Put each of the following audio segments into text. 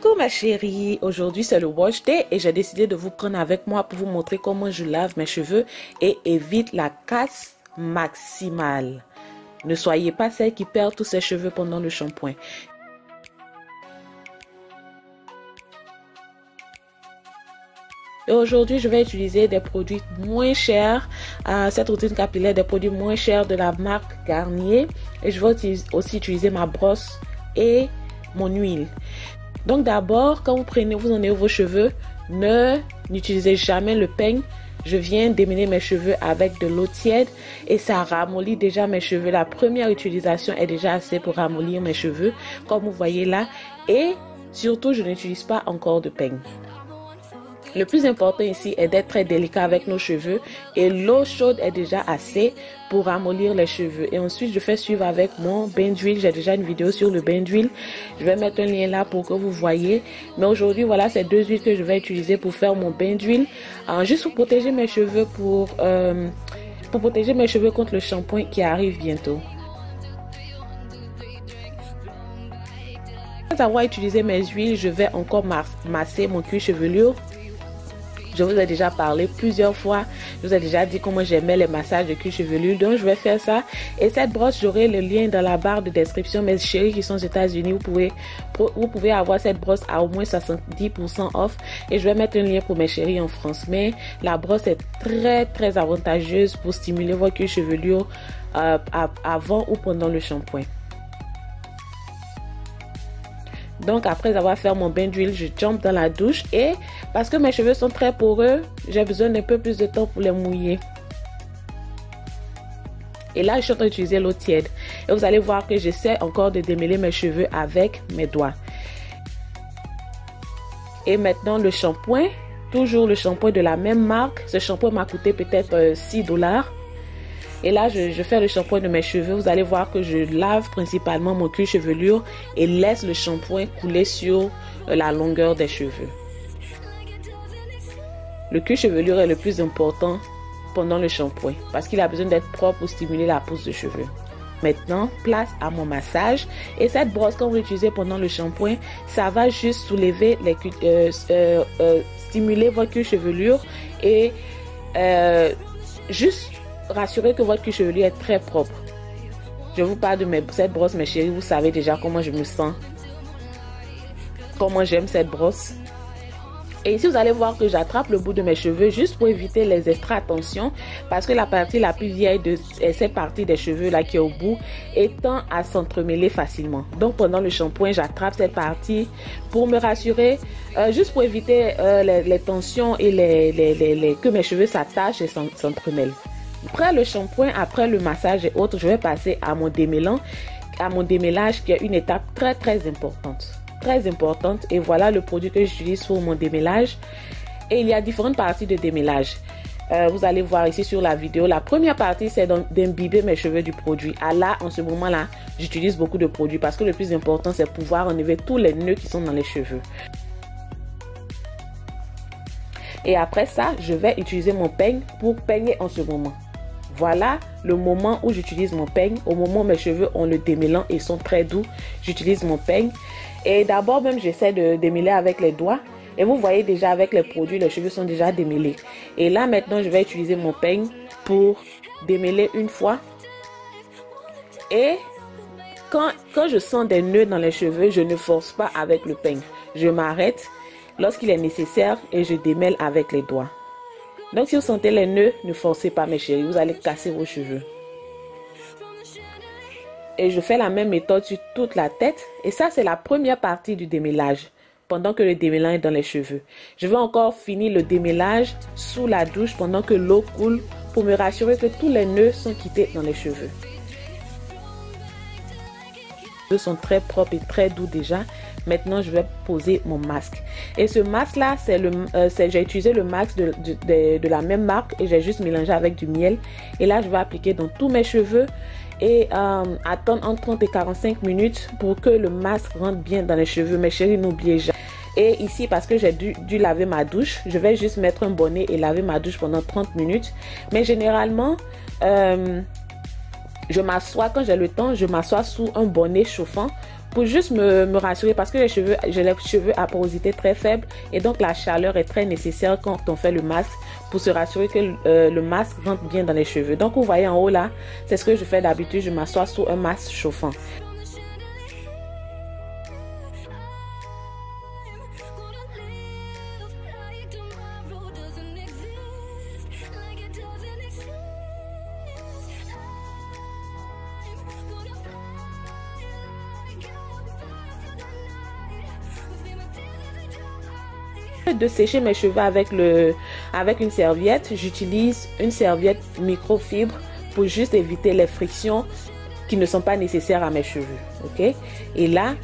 Coucou ma chérie, aujourd'hui c'est le wash day et j'ai décidé de vous prendre avec moi pour vous montrer comment je lave mes cheveux et évite la casse maximale. Ne soyez pas celle qui perd tous ses cheveux pendant le shampoing. Et aujourd'hui, je vais utiliser des produits moins chers, cette routine capillaire, des produits moins chers de la marque Garnier. Et je vais aussi utiliser ma brosse et mon huile. Donc d'abord, quand vous enlevez vos cheveux, n'utilisez jamais le peigne. Je viens démêler mes cheveux avec de l'eau tiède et ça ramollit déjà mes cheveux. La première utilisation est déjà assez pour ramollir mes cheveux, comme vous voyez là. Et surtout, je n'utilise pas encore de peigne. Le plus important ici est d'être très délicat avec nos cheveux et l'eau chaude est déjà assez pour ramollir les cheveux. Et ensuite, je fais suivre avec mon bain d'huile. J'ai déjà une vidéo sur le bain d'huile. Je vais mettre un lien là pour que vous voyez. Mais aujourd'hui, voilà, c'est deux huiles que je vais utiliser pour faire mon bain d'huile. Juste pour protéger mes cheveux, pour protéger mes cheveux contre le shampoing qui arrive bientôt. Après avoir utilisé mes huiles, je vais encore masser mon cuir chevelu. Je vous ai déjà parlé plusieurs fois. Je vous ai déjà dit comment j'aimais les massages de cuir chevelu. Donc, je vais faire ça. Et cette brosse, j'aurai le lien dans la barre de description. Mes chéris qui sont aux États-Unis, vous pouvez avoir cette brosse à au moins 70% off. Et je vais mettre un lien pour mes chéris en France. Mais la brosse est très avantageuse pour stimuler votre cuir chevelu avant ou pendant le shampoing. Donc après avoir fait mon bain d'huile, je jump dans la douche et parce que mes cheveux sont très poreux, j'ai besoin d'un peu plus de temps pour les mouiller. Et là, je suis en train d'utiliser l'eau tiède. Et vous allez voir que j'essaie encore de démêler mes cheveux avec mes doigts. Et maintenant le shampoing, toujours le shampoing de la même marque. Ce shampoing m'a coûté peut-être $6. Et là, je fais le shampoing de mes cheveux. Vous allez voir que je lave principalement mon cuir chevelure et laisse le shampoing couler sur la longueur des cheveux. Le cuir chevelure est le plus important pendant le shampoing parce qu'il a besoin d'être propre pour stimuler la pousse de cheveux. Maintenant, place à mon massage. Et cette brosse, quand vous l'utilisez pendant le shampoing, ça va juste soulever, stimuler votre cuir chevelure et juste rassurez que votre cuir chevelu est très propre. Je vous parle de cette brosse, mes chéris. Vous savez déjà comment je me sens. Comment j'aime cette brosse. Et ici, vous allez voir que j'attrape le bout de mes cheveux juste pour éviter les extra-tensions. Parce que la partie la plus vieille de cette partie des cheveux là qui est au bout tend à s'entremêler facilement. Donc pendant le shampoing, j'attrape cette partie pour me rassurer. Juste pour éviter les tensions et que mes cheveux s'attachent et s'entremêlent. Après le shampoing, après le massage et autres, je vais passer à mon démêlage qui est une étape très importante. Très importante. Et voilà le produit que j'utilise pour mon démêlage. Et il y a différentes parties de démêlage. Vous allez voir ici sur la vidéo. La première partie, c'est d'imbiber mes cheveux du produit. Là, en ce moment-là, j'utilise beaucoup de produits parce que le plus important, c'est pouvoir enlever tous les nœuds qui sont dans les cheveux. Et après ça, je vais utiliser mon peigne pour peigner en ce moment. Voilà le moment où j'utilise mon peigne. Au moment où mes cheveux ont le démêlant et sont très doux, j'utilise mon peigne. Et d'abord même, j'essaie de démêler avec les doigts. Et vous voyez déjà avec les produits, les cheveux sont déjà démêlés. Et là maintenant, je vais utiliser mon peigne pour démêler une fois. Et quand je sens des nœuds dans les cheveux, je ne force pas avec le peigne. Je m'arrête lorsqu'il est nécessaire et je démêle avec les doigts. Donc si vous sentez les nœuds, ne forcez pas mes chéris, vous allez casser vos cheveux. Et je fais la même méthode sur toute la tête. Et ça, c'est la première partie du démêlage, pendant que le démêlant est dans les cheveux. Je vais encore finir le démêlage sous la douche pendant que l'eau coule pour me rassurer que tous les nœuds sont quittés dans les cheveux. Les cheveux sont très propres et très doux déjà. Maintenant, je vais poser mon masque. Et ce masque-là, j'ai utilisé le masque de la même marque et j'ai juste mélangé avec du miel. Et là, je vais appliquer dans tous mes cheveux et attendre entre 30 et 45 minutes pour que le masque rentre bien dans les cheveux. Mes chéris, n'oubliez jamais. Et ici, parce que j'ai dû laver ma douche, je vais juste mettre un bonnet et laver ma douche pendant 30 minutes. Mais généralement, je m'assois, quand j'ai le temps, je m'assois sous un bonnet chauffant pour juste me rassurer parce que j'ai les cheveux à porosité très faible et donc la chaleur est très nécessaire quand on fait le masque pour se rassurer que le masque rentre bien dans les cheveux. Donc vous voyez en haut là, c'est ce que je fais d'habitude, je m'assois sur un masque chauffant. De sécher mes cheveux avec une serviette, j'utilise une serviette microfibre pour juste éviter les frictions qui ne sont pas nécessaires à mes cheveux. Ok, et là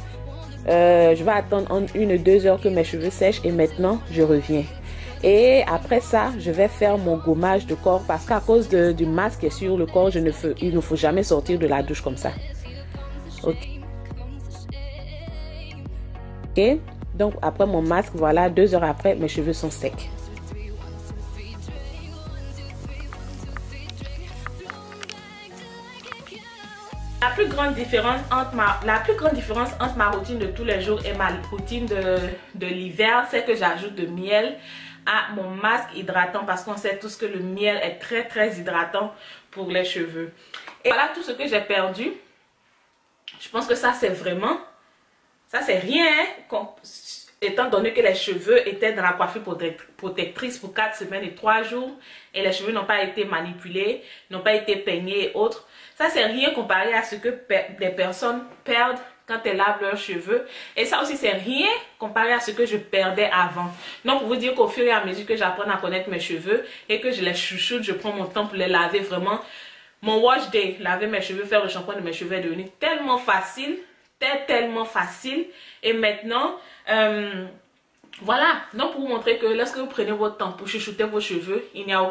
je vais attendre 1 ou 2 heures que mes cheveux sèchent et maintenant je reviens. Et après ça, je vais faire mon gommage de corps parce qu'à cause du masque sur le corps, il ne faut jamais sortir de la douche comme ça. Ok. Ok. Donc après mon masque, voilà, 2 heures après, mes cheveux sont secs. La plus grande différence entre ma routine de tous les jours et ma routine de l'hiver, c'est que j'ajoute de miel à mon masque hydratant parce qu'on sait tous que le miel est très très hydratant pour les cheveux. Et voilà tout ce que j'ai perdu. Je pense que ça c'est vraiment... Ça, c'est rien, hein, étant donné que les cheveux étaient dans la coiffure protectrice pour 4 semaines et 3 jours et les cheveux n'ont pas été manipulés, n'ont pas été peignés et autres. Ça, c'est rien comparé à ce que des personnes perdent quand elles lavent leurs cheveux. Et ça aussi, c'est rien comparé à ce que je perdais avant. Donc, pour vous dire qu'au fur et à mesure que j'apprends à connaître mes cheveux et que je les chouchoute, je prends mon temps pour les laver vraiment. Mon wash day, laver mes cheveux, faire le shampoing de mes cheveux est devenu tellement facile. Tellement facile. Et maintenant voilà, donc pour vous montrer que lorsque vous prenez votre temps pour chouchouter vos cheveux, il n'y a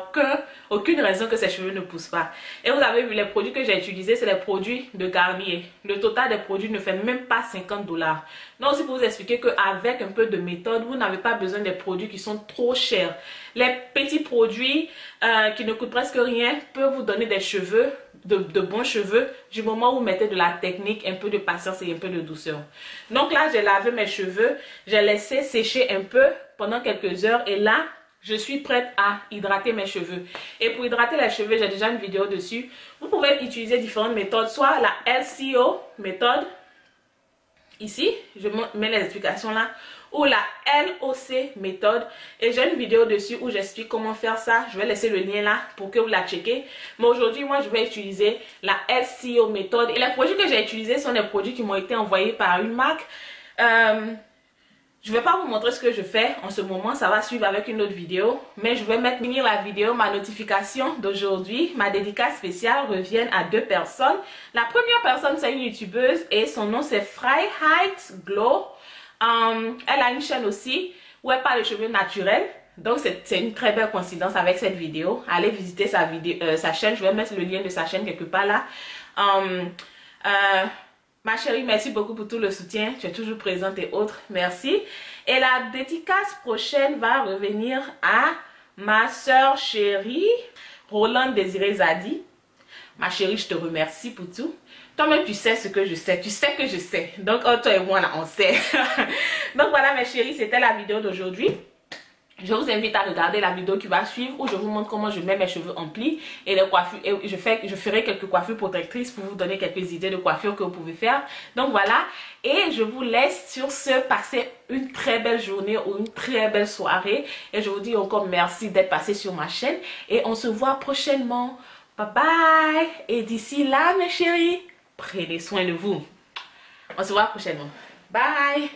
aucune raison que ces cheveux ne poussent pas. Et vous avez vu les produits que j'ai utilisés, c'est les produits de Garnier. Le total des produits ne fait même pas 50 $. Donc aussi pour vous expliquer qu'avec un peu de méthode, vous n'avez pas besoin des produits qui sont trop chers. Les petits produits qui ne coûtent presque rien peuvent vous donner des cheveux, de bons cheveux, du moment où vous mettez de la technique, un peu de patience et un peu de douceur. Donc là, j'ai lavé mes cheveux, j'ai laissé sécher un peu pendant quelques heures et là, je suis prête à hydrater mes cheveux. Et pour hydrater les cheveux, j'ai déjà une vidéo dessus. Vous pouvez utiliser différentes méthodes, soit la LCO méthode, ici, je mets les explications là, ou la LOC méthode. Et j'ai une vidéo dessus où j'explique comment faire ça. Je vais laisser le lien là pour que vous la checkez. Mais aujourd'hui, moi, je vais utiliser la LCO méthode. Et les produits que j'ai utilisés sont des produits qui m'ont été envoyés par une marque. Je ne vais pas vous montrer ce que je fais en ce moment, ça va suivre avec une autre vidéo. Mais je vais mettre la vidéo, ma notification d'aujourd'hui, ma dédicace spéciale reviennent à 2 personnes. La première personne, c'est une youtubeuse et son nom c'est Freiheit Glow. Elle a une chaîne aussi où elle parle de cheveux naturels. Donc c'est une très belle coïncidence avec cette vidéo. Allez visiter sa chaîne, je vais mettre le lien de sa chaîne quelque part là. Ma chérie, merci beaucoup pour tout le soutien. Tu es toujours présente et autres. Merci. Et la dédicace prochaine va revenir à ma soeur chérie, Roland Désiré Zadi. Ma chérie, je te remercie pour tout. Toi-même, tu sais ce que je sais. Tu sais que je sais. Donc, toi et moi, là, on sait. Donc, voilà, mes chéris, c'était la vidéo d'aujourd'hui. Je vous invite à regarder la vidéo qui va suivre où je vous montre comment je mets mes cheveux en pli et les coiffures. Et je ferai quelques coiffures protectrices pour vous donner quelques idées de coiffure que vous pouvez faire. Donc voilà, et je vous laisse sur ce passer une très belle journée ou une très belle soirée. Et je vous dis encore merci d'être passé sur ma chaîne et on se voit prochainement. Bye bye. Et d'ici là, mes chéris, prenez soin de vous. On se voit prochainement. Bye.